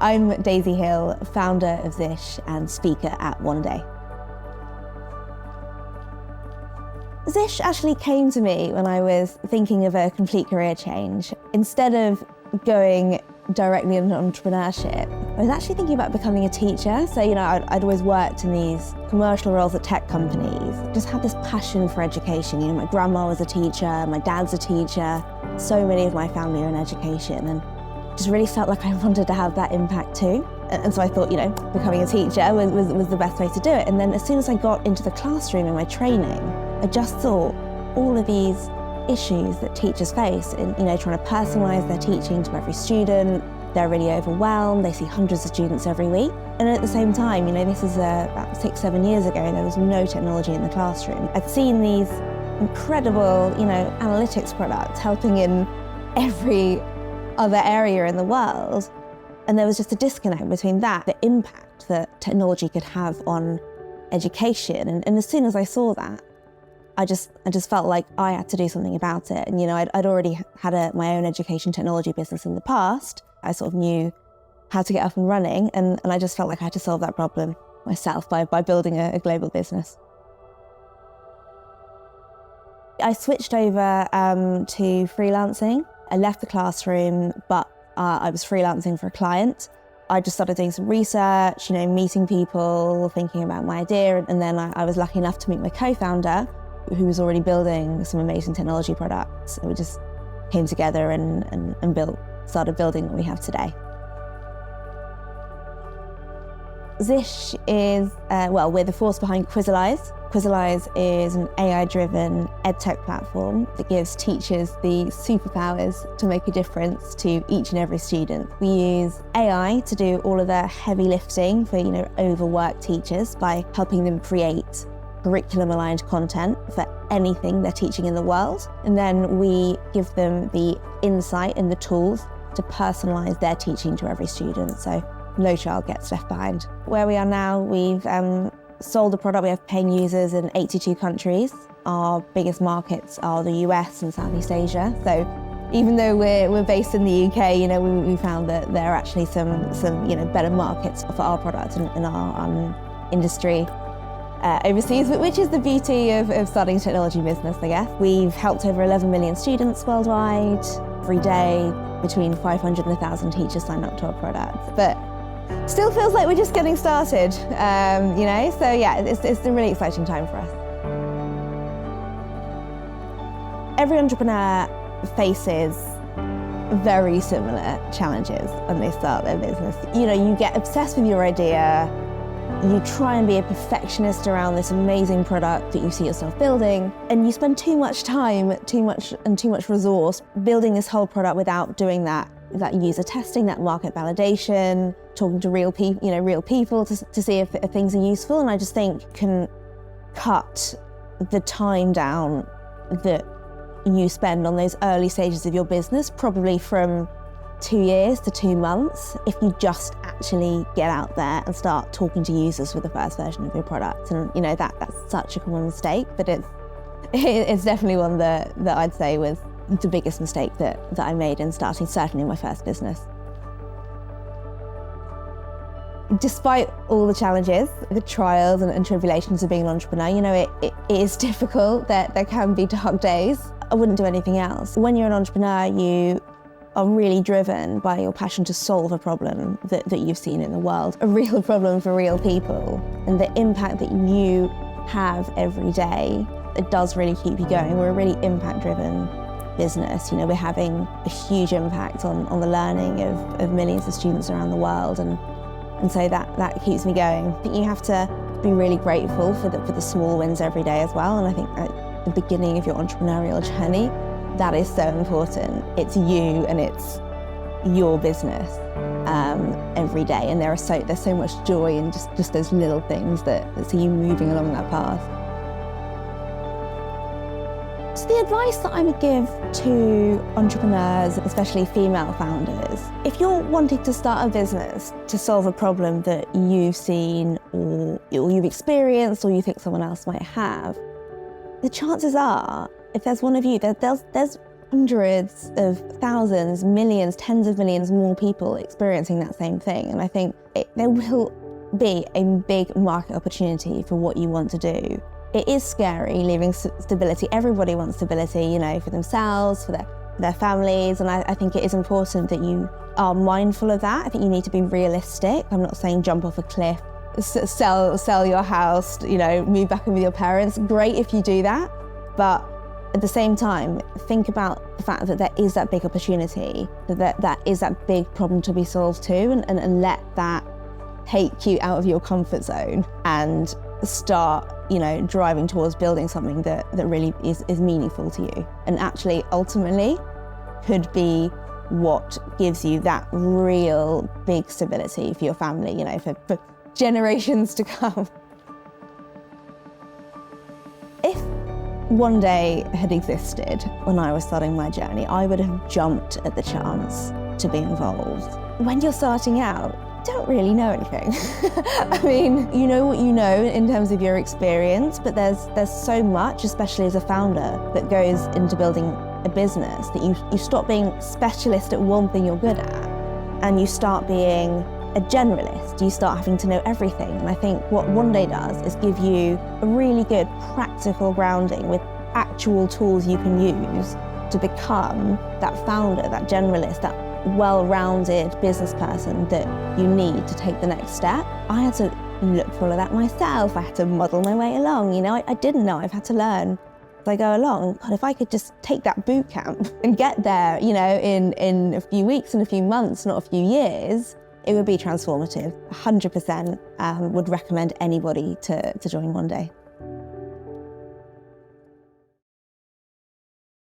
I'm Daisy Hill, founder of Zzish and speaker at Oneday. Zzish actually came to me when I was thinking of a complete career change. Instead of going directly into entrepreneurship, I was actually thinking about becoming a teacher. So, I'd always worked in these commercial roles at tech companies, just had this passion for education. My grandma was a teacher, my dad's a teacher, so many of my family are in education, and just really felt like I wanted to have that impact too. And so I thought, becoming a teacher was the best way to do it. And then as soon as I got into the classroom in my training, I just saw all of these issues that teachers face in, trying to personalise their teaching to every student. They're really overwhelmed, they see hundreds of students every week. And at the same time, this is about 6-7 years ago, there was no technology in the classroom. I'd seen these incredible, analytics products helping in every other area in the world. And there was just a disconnect between that, the impact that technology could have on education. And as soon as I saw that, I just felt like I had to do something about it. And I'd already had my own education technology business in the past. I sort of knew how to get up and running, and I just felt like I had to solve that problem myself by building a global business. I switched over to freelancing. I left the classroom, but I was freelancing for a client. I just started doing some research, meeting people, thinking about my idea, and then I was lucky enough to meet my co-founder, who was already building some amazing technology products. And we just came together and started building what we have today. Zzish is, we're the force behind Quizalize. Quizalize is an AI-driven edtech platform that gives teachers the superpowers to make a difference to each and every student. We use AI to do all of the heavy lifting for, overworked teachers by helping them create curriculum-aligned content for anything they're teaching in the world. And then we give them the insight and the tools to personalise their teaching to every student, so no child gets left behind. Where we are now, we've sold the product. We have paying users in 82 countries. Our biggest markets are the US and Southeast Asia. So even though we're based in the UK, we found that there are actually some better markets for our product and our industry overseas, which is the beauty of starting a technology business, I guess. We've helped over 11 million students worldwide. Every day, between 500 and 1,000 teachers sign up to our product. But still feels like we're just getting started, So yeah, it's a really exciting time for us. Every entrepreneur faces very similar challenges when they start their business. You get obsessed with your idea, you try and be a perfectionist around this amazing product that you see yourself building, and you spend too much time, too much resource building this whole product without doing that user testing, that market validation, talking to real people to see if things are useful. And I just think can cut the time down that you spend on those early stages of your business, probably from 2 years to 2 months, if you just actually get out there and start talking to users with the first version of your product. And that's such a common mistake, but it's definitely one that I'd say was the biggest mistake that I made in starting, certainly my first business. Despite all the challenges, the trials and tribulations of being an entrepreneur, it is difficult. There can be dark days. I wouldn't do anything else. When you're an entrepreneur, you are really driven by your passion to solve a problem that you've seen in the world, a real problem for real people. And the impact that you have every day, it does really keep you going. We're a really impact-driven business. We're having a huge impact on the learning of millions of students around the world. And so that keeps me going. I think you have to be really grateful for the small wins every day as well. And I think at the beginning of your entrepreneurial journey, that is so important. It's you and it's your business every day. And there's so much joy in just those little things that see you moving along that path. So the advice that I would give to entrepreneurs, especially female founders, if you're wanting to start a business to solve a problem that you've seen or you've experienced or you think someone else might have, the chances are, if there's one of you, there's hundreds of thousands, millions, tens of millions more people experiencing that same thing. And I think there will be a big market opportunity for what you want to do. It is scary leaving stability. Everybody wants stability, you know, for themselves, for their families. And I think it is important that you are mindful of that. I think you need to be realistic. I'm not saying jump off a cliff, sell your house, you know, move back in with your parents. Great if you do that. But at the same time, think about the fact that there is that big opportunity, that is that big problem to be solved too, and let that take you out of your comfort zone and start, you know, driving towards building something that really is meaningful to you, and actually ultimately could be what gives you that real big stability for your family, you know, for generations to come. If Oneday had existed when I was starting my journey, I would have jumped at the chance to be involved. When you're starting out, you don't really know anything. I mean, you know what you know in terms of your experience, but there's so much, especially as a founder, that goes into building a business that you stop being specialist at one thing you're good at, and you start being a generalist. You start having to know everything. And I think what Oneday does is give you a really good practical grounding with actual tools you can use to become that founder, that generalist, that well-rounded business person that you need to take the next step. I had to look for all of that myself. I had to model my way along. You know, I didn't know. I've had to learn as I go along. God, if I could just take that boot camp and get there, you know, in a few weeks and a few months, not a few years, it would be transformative. 100% would recommend anybody to join Oneday.